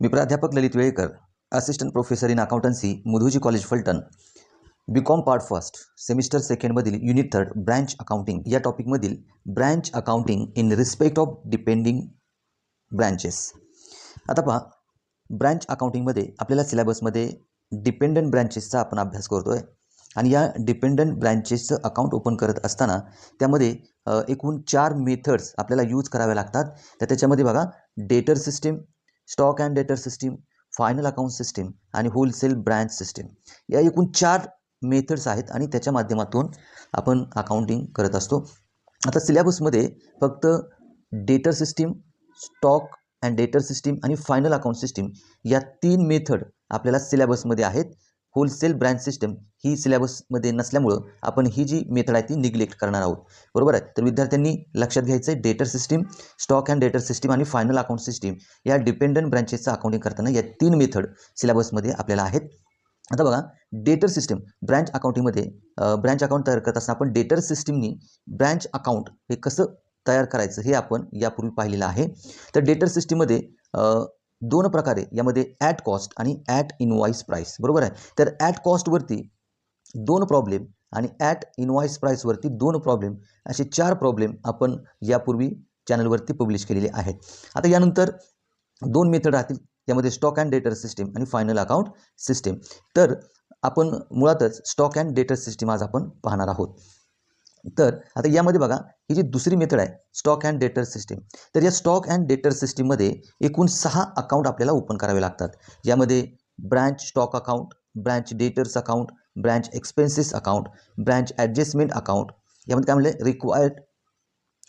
मी प्राध्यापक Lalit Velekar, assistant professor in accountancy, Mudhoji college Phaltan, BCom part first, semester सेकंडमधील unit third branch accounting या टॉपिकमधील branch accounting in respect of depending branches. आता पहा, branch अकाउंटिंगमध्ये आपल्याला सिलेबसमध्ये डिपेंडंट ब्रँचेसचा आपण अभ्यास करतो आहे आणि या डिपेंडंट ब्रँचेसचं अकाउंट ओपन करत असताना त्यामध्ये एकूण 4 मेथड्स आपल्याला यूज कराव्या लागतात. तर त्याच्यामध्ये बघा, डेटर सिस्टीम, स्टॉक अँड डेटर सिस्टीम, फायनल अकाउंट सिस्टीम आणि होलसेल ब्रँच सिस्टीम या एकूण 4 मेथड्स आहेत आणि त्याच्या माध्यमातून आपण अकाउंटिंग करत असतो. आता सिलेबसमध्ये फक्त डेटर सिस्टीम, स्टॉक अँड डेटर सिस्टीम आणि फायनल अकाउंट सिस्टीम या 3 मेथड आपल्याला सिलेबसमध्ये आहेत. होलसेल ब्रँच सिस्टम ही सिलेबसमध्ये नसल्यामुळं आपण ही जी मेथड आहे ती निग्लेक्ट करणार आहोत. बरोबर आहे. तर विद्यार्थ्यांनी लक्षात घ्यायचं आहे, डेटर सिस्टीम, स्टॉक अँड डेटर सिस्टीम आणि फायनल अकाउंट सिस्टीम या डिपेंडंट ब्रँचेसचं अकाउंटिंग करताना या 3 मेथड सिलेबसमध्ये आपल्याला आहेत. आता बघा, डेटर सिस्टीम ब्रँच अकाउंटिंगमध्ये ब्रँच अकाउंट तयार करत असताना आपण डेटर सिस्टीमनी ब्रँच अकाउंट हे कसं तयार करायचं हे आपण यापूर्वी पाहिलेलं आहे. तर डेटर सिस्टीममध्ये 2 प्रकारे यामध्ये ॲट कॉस्ट आणि ॲट इनवॉइस प्राईस. बरोबर आहे. तर ॲट कॉस्टवरती 2 प्रॉब्लेम आणि ॲट इनवॉइस प्राईसवरती 2 प्रॉब्लेम असे 4 प्रॉब्लेम आपण यापूर्वी चॅनलवरती पब्लिश केलेले आहेत. आता यानंतर 2 मेथड राहतील, त्यामध्ये स्टॉक अँड डेटर सिस्टीम आणि फायनल अकाउंट सिस्टीम. तर आपण मुळातच स्टॉक अँड डेटर सिस्टीम आज आपण पाहणार आहोत. तर आता यामध्ये बघा, ही जी दुसरी मेथड आहे स्टॉक अँड डेटर सिस्टीम, तर या स्टॉक अँड डेटर सिस्टीममध्ये एकूण 6 अकाउंट आपल्याला ओपन करावे लागतात. यामध्ये branch stock account, branch debtors account, branch expenses account, branch adjustment account. यामध्ये काय म्हणले, required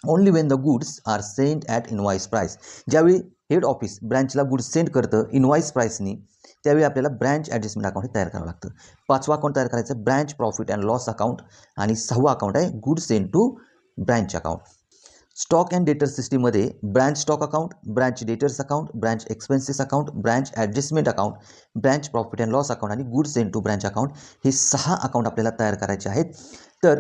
only when the goods are sent at invoice price. ज्यावेळी हेड ऑफिस ब्रँचला गुड्स सेंड करतं इनवॉइस प्राईसनी, त्यावेळी आपल्याला ब्रँच ॲडजस्टमेंट अकाउंट हे तयार करावं लागतं. 5वा अकाउंट तयार करायचं branch profit and loss account आणि 6वा अकाउंट आहे goods send to branch account. Stock and debtor सिस्टीममध्ये branch stock account, branch debtors account, branch expenses account, branch adjustment account, branch profit and loss account आणि goods send to branch account हे 6 account आपल्याला तयार करायचे आहेत. तर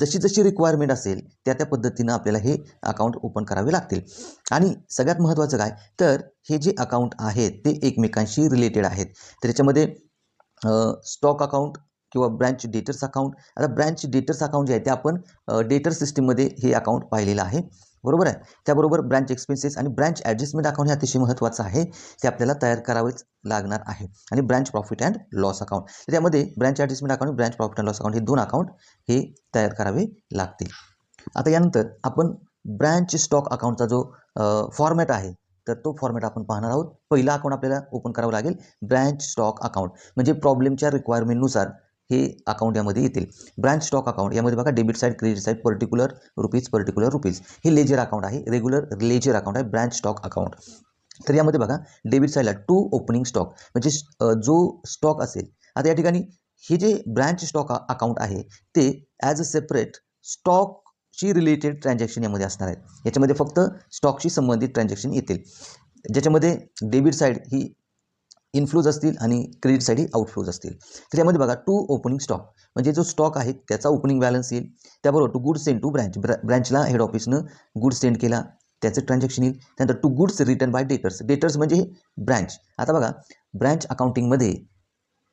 जशी requirement असेल त्या पद्धतीनं आपल्याला हे अकाउंट ओपन करावे लागतील. आणि सगळ्यात महत्त्वाचं काय, तर हे जे अकाउंट आहेत ते एकमेकांशी रिलेटेड आहेत. तर याच्यामध्ये स्टॉक अकाउंट किंवा ब्रँच डेटर्स अकाउंट. आता ब्रँच डेटर्स अकाउंट जे आहे ते आपण डेटर सिस्टीममध्ये हे अकाउंट पाहिलेलं आहे. बरोबर आहे. त्याबरोबर ब्रँच एक्सपेन्सेस आणि ब्रँच ॲडजस्टमेंट अकाउंट हे अतिशय महत्त्वाचं आहे, ते आपल्याला तयार करावेच लागणार आहे. आणि branch profit and loss account, त्यामध्ये branch adjustment account, branch profit and loss account हे 2 अकाउंट हे तयार करावे लागतील. आता यानंतर आपण ब्रँच स्टॉक अकाउंटचा जो फॉर्मॅट आहे तर तो फॉर्मॅट आपण पाहणार आहोत. पहिला अकाउंट आपल्याला ओपन करावं लागेल ब्रँच स्टॉक अकाउंट, म्हणजे प्रॉब्लेमच्या रिक्वायरमेंटनुसार हे अकाउंट यामध्ये येतील. ब्रँच स्टॉक अकाउंट यामध्ये बघा, debit side, credit side, particular rupees हे लेजर अकाउंट आहे, रेग्युलर लेजर अकाउंट आहे ब्रँच स्टॉक अकाउंट. तर यामध्ये बघा, डेबिट साईडला टू ओपनिंग स्टॉक म्हणजे जो स्टॉक असेल. आता या ठिकाणी हे जे ब्रँच स्टॉक अकाउंट आहे ते ॲज अ सेपरेट स्टॉकशी रिलेटेड ट्रान्झॅक्शन यामध्ये असणार आहेत. याच्यामध्ये फक्त स्टॉकशी संबंधित ट्रान्झॅक्शन येतील, ज्याच्यामध्ये डेबिट साईड ही इनफ्लोज असतील आणि क्रेडिट साईड ही आउटफ्लोज असतील. तर यामध्ये बघा, टू ओपनिंग स्टॉक म्हणजे जो स्टॉक आहे त्याचा ओपनिंग बॅलन्स येईल. त्याबरोबर टू गुड्स सेंड टू ब्रँचला हेड ऑफिसनं गुड्स सेंड केला त्याचं ट्रान्झॅक्शन येईल. त्यानंतर to goods return by debtors म्हणजे ब्रँच. आता बघा, ब्रँच अकाउंटिंगमध्ये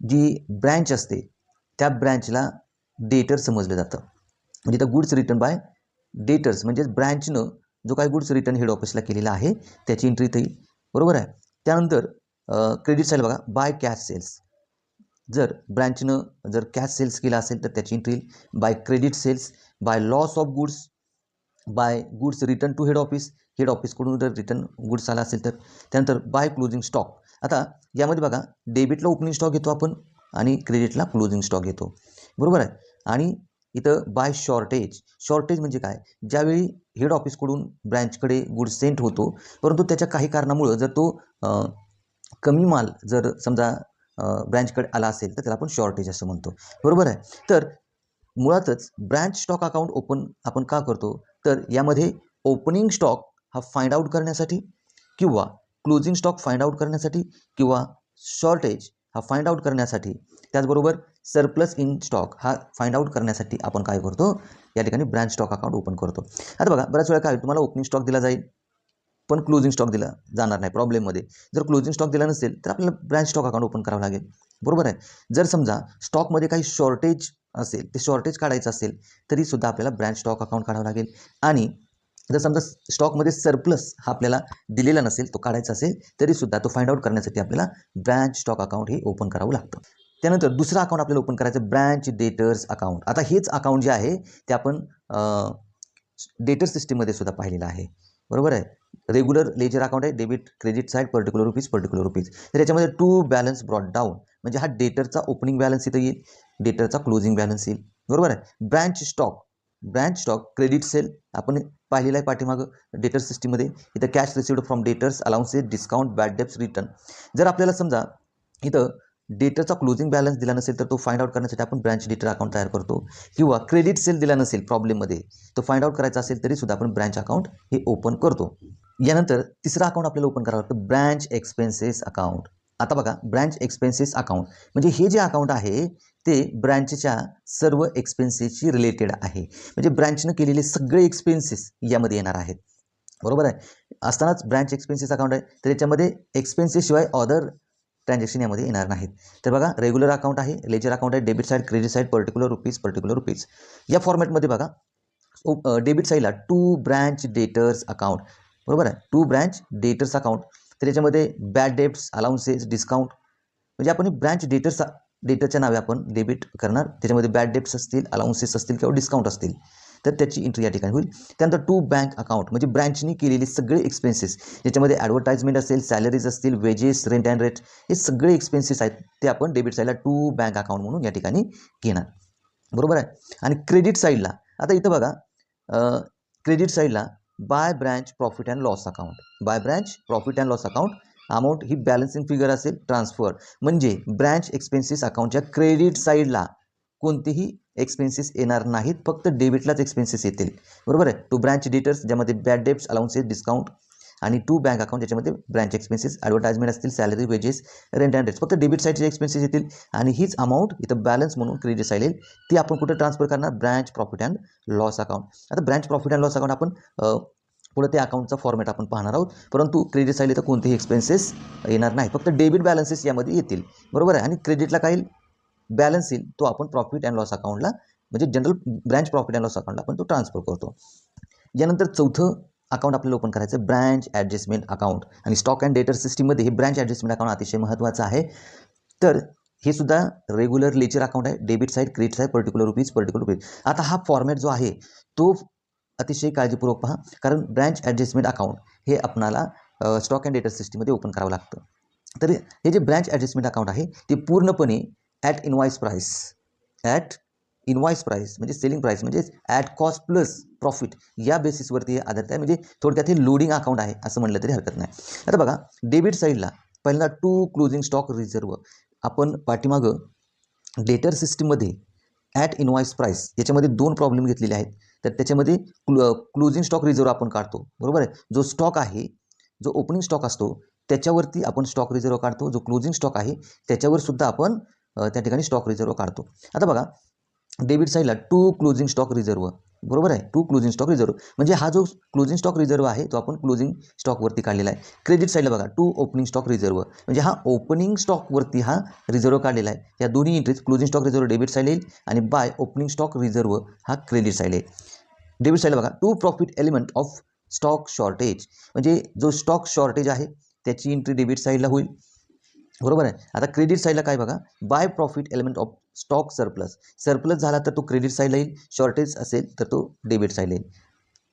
जी ब्रँच असते त्या ब्रँचला डेटर समजलं जातं. म्हणजे त्या गुड्स रिटर्न बाय डेटर्स म्हणजे ब्रँचनं जो काही गुड्स रिटर्न हेड ऑफिसला केलेला आहे त्याची एंट्री येईल. बरोबर आहे. त्यानंतर क्रेडिट साईड बघा, बाय कॅश सेल्स. जर ब्रँचनं जर कॅश सेल्स केला असेल तर त्याची एंट्री येईल. By credit sales, by loss of goods, by goods return to head ऑफिसकडून जर रिटर्न गुड्स आला असेल तर. त्यानंतर बाय क्लोजिंग स्टॉक. आता यामध्ये बघा, डेबिटला ओपनिंग स्टॉक घेतो आपण आणि क्रेडिटला क्लोजिंग स्टॉक घेतो. बरोबर आहे. आणि इथं बाय शॉर्टेज म्हणजे काय, ज्यावेळी हेड ऑफिसकडून ब्रँचकडे गुड्स सेंट होतो परंतु त्याच्या काही कारणामुळं जर तो कमी माल जर समजा ब्रँचकडे आला असेल तर त्याला आपण शॉर्टेज असं म्हणतो. बरोबर आहे. तर मुळातच ब्रँच स्टॉक अकाउंट ओपन आपण का करतो, तर यामध्ये ओपनिंग स्टॉक हा फाइंड आउट करण्यासाठी किंवा क्लोजिंग स्टॉक फाइंड आउट करण्यासाठी किंवा शॉर्टेज हा फाइंड आउट करण्यासाठी, त्याचबरोबर सरप्लस इन स्टॉक हा फाइंड आउट करण्यासाठी आपण काय करतो, या ठिकाणी ब्रँच स्टॉक अकाउंट ओपन करतो. आता बघा, बऱ्याच वेळा काय तुम्हाला ओपनिंग स्टॉक दिला जाईल, पण क्लोजिंग स्टॉक दिला जाणार नाही प्रॉब्लेममध्ये. जर क्लोजिंग स्टॉक दिला नसेल तर आपल्याला ब्रँच स्टॉक अकाउंट ओपन करावं लागेल, बरोबर आहे. जर समजा स्टॉकमध्ये काही शॉर्टेज असेल, ते शॉर्टेज काढायचं असेल तरीसुद्धा आपल्याला ब्रँच स्टॉक अकाउंट काढावं लागेल. आणि जर समजा स्टॉकमध्ये सरप्लस हा आपल्याला दिलेला नसेल, तो काढायचा असेल तरीसुद्धा तो फाइंड आउट करण्यासाठी आपल्याला ब्रँच स्टॉक अकाउंट हे ओपन करावं लागतं. त्यानंतर दुसरं अकाउंट आपल्याला ओपन करायचं ब्रँच डेटर्स अकाउंट. आता हेच अकाउंट जे आहे ते आपण डेटर सिस्टीममध्ये सुद्धा पाहिलेलं आहे, बरोबर आहे. रेग्युलर लेजर अकाउंट आहे, debit credit side particular rupees. तर याच्यामध्ये टू बॅलन्स ब्रॉट डाऊन म्हणजे हा डेटरचा ओपनिंग बॅलन्स इथं येईल, डेटरचा क्लोजिंग बॅलन्स येईल, बरोबर आहे. ब्रँच स्टॉक क्रेडिट सेल आपण पाहिलेलं आहे पाठीमागं डेटर सिस्टीममध्ये. इथं cash received from debtors, allowances, discount, bad debts, return. जर आपल्याला समजा इथं डेटरचा क्लोजिंग बॅलन्स दिला नसेल तर तो फाइंड आउट करण्यासाठी आपण ब्रँच डेटर अकाउंट तयार करतो, किंवा क्रेडिट सेल दिला नसेल प्रॉब्लेममध्ये तो फाइंड आउट करायचा असेल तरीसुद्धा आपण ब्रँच अकाउंट हे ओपन करतो. यानंतर तिसरं अकाउंट आपल्याला ओपन करावं लागतं ब्रँच एक्सपेन्सेस अकाउंट. आता बघा, ब्रँच एक्सपेन्सेस अकाउंट म्हणजे हे जे अकाउंट आहे ते ब्रँचच्या सर्व एक्सपेन्सेसशी रिलेटेड आहे. म्हणजे ब्रँचनं केलेले सगळे एक्सपेन्सेस यामध्ये येणार आहेत, बरोबर आहे. असतानाच ब्रँच एक्सपेन्सेस अकाउंट आहे, तर याच्यामध्ये एक्सपेन्सेस शिवाय अदर ट्रान्झॅक्शन यामध्ये येणार नाहीत. तर बघा, रेग्युलर अकाउंट आहे, लेजर अकाउंट आहे, debit side, credit side, particular rupees. या फॉर्मॅटमध्ये बघा, डेबिट साईडला टू ब्रँच डेटर्स अकाउंट, बरोबर आहे, टू ब्रँच डेटर्स अकाउंट. तर याच्यामध्ये बॅड डेब्ट्स, अलाउन्सेस, डिस्काउंट म्हणजे आपण ब्रँच डेटरच्या नावे आपण डेबिट करणार. त्याच्यामध्ये बॅड डेब्ट्स असतील, अलाउन्सेस असतील किंवा डिस्काउंट असतील तर त्याची एंट्री या ठिकाणी होईल. त्यानंतर टू बँक अकाउंट म्हणजे ब्रँचनी केलेले सगळे एक्सपेन्सेस, ज्याच्यामध्ये ॲडव्हर्टाइजमेंट असेल, सॅलरीज असतील, वेजेस, रेंट अँड रेट, हे सगळे एक्सपेन्सेस आहेत ते आपण डेबिट साईडला टू बँक अकाउंट म्हणून या ठिकाणी घेणार, बरोबर आहे. आणि क्रेडिट साईडला आता इथं बघा, क्रेडिट साईडला by branch profit and loss account, amount ही बॅलन्सिंग फिगर असेल, ट्रान्सफर म्हणजे ब्रँच एक्सपेन्सेस अकाउंटच्या क्रेडिट साईडला कोणतेही एक्सपेन्सेस येणार नाहीत, फक्त डेबिटलाच एक्सपेन्सेस येतील, बरोबर आहे. टू ब्रँच डेटर्स ज्यामध्ये बॅड डेब्ट्स, अलाउन्सेस, डिस्काउंट, आणि टू बँक अकाउंट ज्याच्यामध्ये ब्रँच एक्सपेन्सेस, ॲडव्हर्टाइजमेंट असतील, salary, wedges, rent and rates, फक्त डेबिट साईडचे एक्सपेन्सेस येतील. आणि हीच अमाऊंट इथं बॅलन्स म्हणून क्रेडिट साईड येईल, ती आपण कुठं ट्रान्सफर करणार, branch profit and loss account. आता branch profit and loss account आपण पुढे त्या अकाउंटचा फॉर्मॅट आपण पाहणार आहोत, परंतु क्रेडिट साईडला तर कोणतेही एक्सपेन्सेस येणार नाही, फक्त डेबिट बॅलन्सेस यामध्ये येतील, बरोबर आहे. आणि क्रेडिटला काही बॅलन्स येईल तो आपण प्रॉफिट अँड लॉस अकाउंटला म्हणजे general branch profit and loss अकाउंटला आपण तो ट्रान्सफर करतो. यानंतर चौथं अकाउंट आपल्याला ओपन करायचं ब्रँच ॲडजस्टमेंट अकाउंट. आणि स्टॉक अँड डेटर सिस्टीममध्ये हे ब्रँच ॲडजस्टमेंट अकाउंट अतिशय महत्त्वाचं आहे. तर हे सुद्धा रेग्युलर लेजर अकाउंट आहे, debit side, credit side, particular rupees. आता हा फॉर्मॅट जो आहे तो अतिशय काळजीपूर्वक पहा, कारण ब्रँच ॲडजस्टमेंट अकाउंट हे आपणाला स्टॉक अँड डेटर सिस्टीममध्ये ओपन करावं लागतं. तर हे जे ब्रँच ॲडजस्टमेंट अकाउंट आहे ते पूर्णपणे ॲट इनवॉइस प्राईस म्हणजे सेलिंग प्राईस म्हणजे ॲट कॉस्ट प्लस प्रॉफिट या बेसिसवरती हे आधारित आहे. म्हणजे थोडक्यात हे लोडिंग अकाउंट आहे असं म्हणलं तरी हरकत नाही. आता बघा, डेबिट साईडला पहिल्यांदा टू क्लोजिंग स्टॉक रिझर्व. आपण पाठीमागं डेटर सिस्टीममध्ये ॲट इनवॉइस प्राईस याच्यामध्ये दोन प्रॉब्लेम घेतलेले आहेत. तर त्याच्यामध्ये क्लोजिंग स्टॉक रिझर्व आपण काढतो, बरोबर आहे. जो स्टॉक आहे, जो ओपनिंग स्टॉक असतो त्याच्यावरती आपण स्टॉक रिझर्व काढतो, जो क्लोजिंग स्टॉक आहे त्याच्यावर सुद्धा आपण त्या ठिकाणी स्टॉक रिझर्व काढतो. आता बघा, डेबिट साईडला टू क्लोजिंग स्टॉक रिझर्व, बरोबर आहे, टू क्लोजिंग स्टॉक रिझर्व म्हणजे हा जो क्लोजिंग स्टॉक रिझर्व आहे तो आपण क्लोजिंग स्टॉकवरती काढलेला आहे. क्रेडिट साईडला बघा, टू ओपनिंग स्टॉक रिझर्व म्हणजे हा ओपनिंग स्टॉकवरती हा रिझर्व काढलेला आहे. या दोन्ही entries closing stock reserve debit side येईल आणि बाय ओपनिंग स्टॉक रिझर्व हा क्रेडिट साईड येईल. डेबिट साईडला बघा, to profit element of stock shortage म्हणजे जो स्टॉक शॉर्टेज आहे त्याची एंट्री डेबिट साईडला होईल, बरोबर आहे. आता क्रेडिट साईडला काय बघा, by profit element of stock surplus झाला तर तो क्रेडिट साईडला येईल, शॉर्टेज असेल तर तो डेबिट साईडला येईल.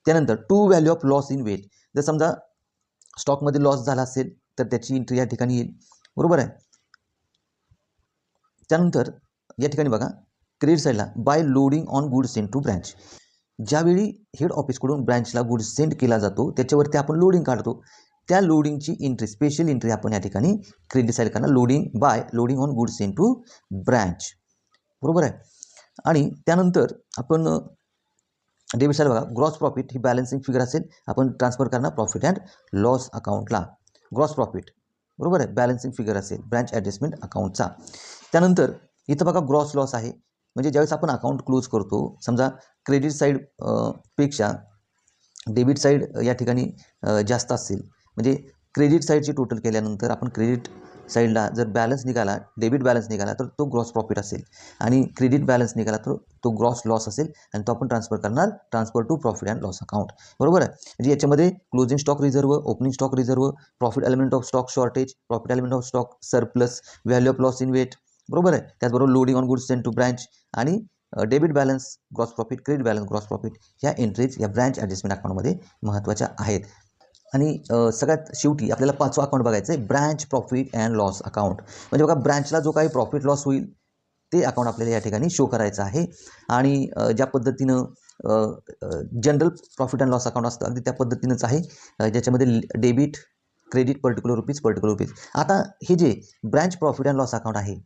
त्यानंतर to value of loss in weight, जर समजा स्टॉकमध्ये लॉस झाला असेल तर त्याची एंट्री या ठिकाणी येईल, बरोबर आहे. त्यानंतर या ठिकाणी बघा, क्रेडिट साईडला by loading on goods send to branch, ज्यावेळी हेड ऑफिसकडून ब्रँचला गुड्स सेंड केला जातो त्याच्यावरती आपण लोडिंग काढतो, त्या लोडिंगची एंट्री, स्पेशल एंट्री आपण या ठिकाणी क्रेडिट साईड करणार, loading on goods send to branch, बरोबर आहे. आणि त्यानंतर आपण डेबिट साईड बघा, ग्रॉस प्रॉफिट ही बॅलन्सिंग फिगर असेल, आपण ट्रान्सफर करणार प्रॉफिट अँड लॉस अकाउंटला, ग्रॉस प्रॉफिट, बरोबर आहे, बॅलन्सिंग फिगर असेल ब्रँच ॲडजस्टमेंट अकाउंटचा. त्यानंतर इथं बघा ग्रॉस लॉस आहे, म्हणजे ज्यावेळेस आपण अकाउंट क्लोज करतो, समजा क्रेडिट साईड पेक्षा डेबिट साईड या ठिकाणी जास्त असेल म्हणजे क्रेडिट साईडची टोटल केल्यानंतर आपण क्रेडिट साईडला जर बॅलन्स निघाला, डेबिट बॅलन्स निघाला तर तो ग्रॉस प्रॉफिट असेल आणि क्रेडिट बॅलन्स निघाला तर तो ग्रॉस लॉस असेल आणि तो आपण ट्रान्सफर करणार transfer to profit and loss account. बरोबर आहे. म्हणजे याच्यामध्ये closing stock reserve, opening stock reserve, profit element of stock shortage, profit element of stock surplus, value of loss in weight. बरोबर आहे. त्याचबरोबर loading on goods send to branch आणि debit balance gross profit, credit balance gross profit ह्या entries या branch adjustment अकाउंटमध्ये महत्त्वाच्या आहेत. आणि सगळ्यात शेवटी आपल्याला 5वं अकाउंट बघायचं आहे, branch profit and loss account. म्हणजे बघा ब्रँचला जो काही प्रॉफिट लॉस होईल ते अकाउंट आपल्याला या ठिकाणी शो करायचं आहे. आणि ज्या पद्धतीनं general profit and loss account असतं अगदी त्या पद्धतीनंच आहे, ज्याच्यामध्ये डेबिट, क्रेडिट, पर्टिक्युलर रुपीज. आता हे जे branch profit and loss account आहे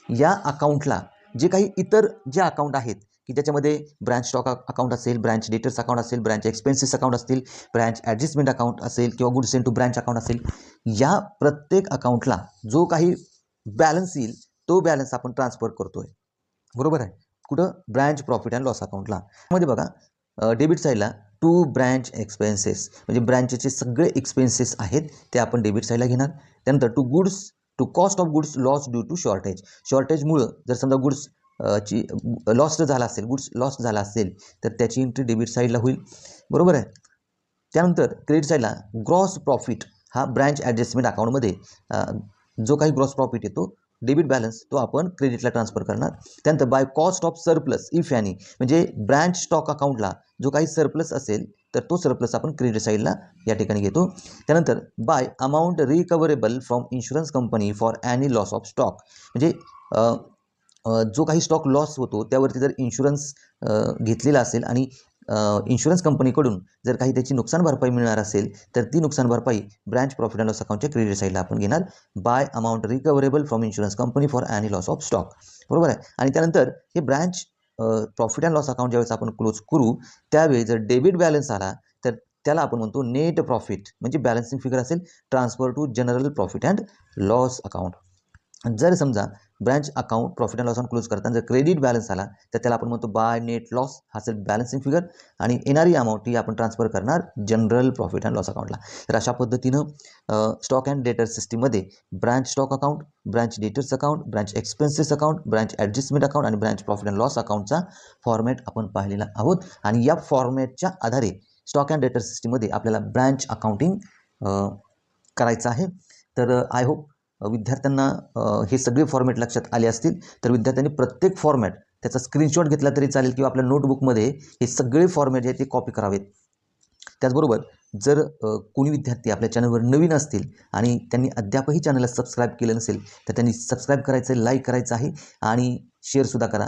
या अकाउंटला जे काही इतर जे अकाउंट आहेत की ज्याच्यामध्ये ब्रँच स्टॉक अकाउंट असेल, ब्रँच डेटर्स अकाउंट असेल, ब्रँच एक्सपेन्सेस अकाउंट असतील, ब्रँच ॲडजस्टमेंट अकाउंट असेल किंवा goods send to branch account असेल, या प्रत्येक अकाउंटला जो काही बॅलन्स येईल तो बॅलन्स आपण ट्रान्सफर करतोय. बरोबर आहे. कुठं? ब्रँच प्रॉफिट अँड लॉस अकाउंटला. मध्ये बघा डेबिट साईडला टू ब्रँच एक्सपेन्सेस म्हणजे ब्रँचचे सगळे एक्सपेन्सेस आहेत ते आपण डेबिट साईडला घेणार. त्यानंतर to cost of goods loss due to शॉर्टेजमुळं जर समजा गुड्स लॉस झाला असेल तर त्याची एंट्री डेबिट साईडला होईल. बरोबर आहे. त्यानंतर क्रेडिट साईडला ग्रॉस प्रॉफिट हा ब्रँच ॲडजस्टमेंट अकाउंटमध्ये जो काही ग्रॉस प्रॉफिट येतो डेबिट बॅलन्स तो आपण क्रेडिटला ट्रान्सफर करणार. त्यानंतर by cost of surplus if any म्हणजे ब्रँच स्टॉक अकाउंटला जो काही सरप्लस असेल तर तो सरप्लस आपण क्रेडिट साईडला या ठिकाणी घेतो. त्यानंतर by amount recoverable from insurance company for any loss of stock म्हणजे जो काही स्टॉक लॉस होतो त्यावरती जर इन्शुरन्स घेतलेला असेल आणि इन्शुरन्स कंपनीकडून जर काही त्याची नुकसान भरपाई मिळणार असेल तर ती नुकसान भरपाई ब्रँच प्रॉफिट अँड लॉस अकाउंटच्या क्रेडिट साईडला आपण घेणार. By amount recoverable from insurance company for any loss of stock. बरोबर आहे. आणि त्यानंतर हे branch profit and loss account ज्यावेळेस आपण क्लोज करू त्यावेळी जर डेबिट बॅलन्स आला तर त्याला आपण म्हणतो नेट प्रॉफिट म्हणजे बॅलन्सिंग फिगर असेल transfer to general profit and loss account. जर समजा branch account profit and loss account close करताना जर क्रेडिट बॅलन्स आला तर त्याला आपण म्हणतो बाय नेट लॉस हा असेल बॅलन्सिंग फिगर आणि येणारी अमाऊंट ही आपण ट्रान्सफर करणार जनरल प्रॉफिट अँड लॉस अकाउंटला. तर अशा पद्धतीनं स्टॉक अँड डेटर सिस्टीममध्ये branch stock account, branch debtors account, branch expenses account, branch adjustment account आणि ब्रँच प्रॉफिट अँड लॉस अकाउंटचा फॉर्मॅट आपण पाहिलेला आहोत. आणि या फॉर्मॅटच्या आधारे स्टॉक अँड डेटर सिस्टीममध्ये आपल्याला ब्रँच अकाउंटिंग करायचं आहे. तर आय होप विद्यार्थ्यांना हे सगळे फॉर्मॅट लक्षात आले असतील. तर विद्यार्थ्यांनी प्रत्येक फॉर्मॅट त्याचा स्क्रीनशॉट घेतला तरी चालेल किंवा आपल्या नोटबुकमध्ये हे सगळे फॉर्मॅट जे आहेत ते कॉपी करावेत. त्याचबरोबर जर कोणी विद्यार्थी आपल्या चॅनलवर नवीन असतील आणि त्यांनी अद्यापही चॅनलला सबस्क्राईब केलं नसेल तर त्यांनी सबस्क्राईब करायचं आहे, लाईक करायचं आहे आणि शेअरसुद्धा करा.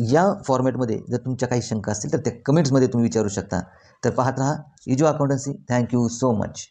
या फॉर्मॅटमध्ये जर तुमच्या काही शंका असतील तर त्या कमेंट्समध्ये तुम्ही विचारू शकता. तर पाहत राहा इजो अकाउंटन्सी. Thank you so much.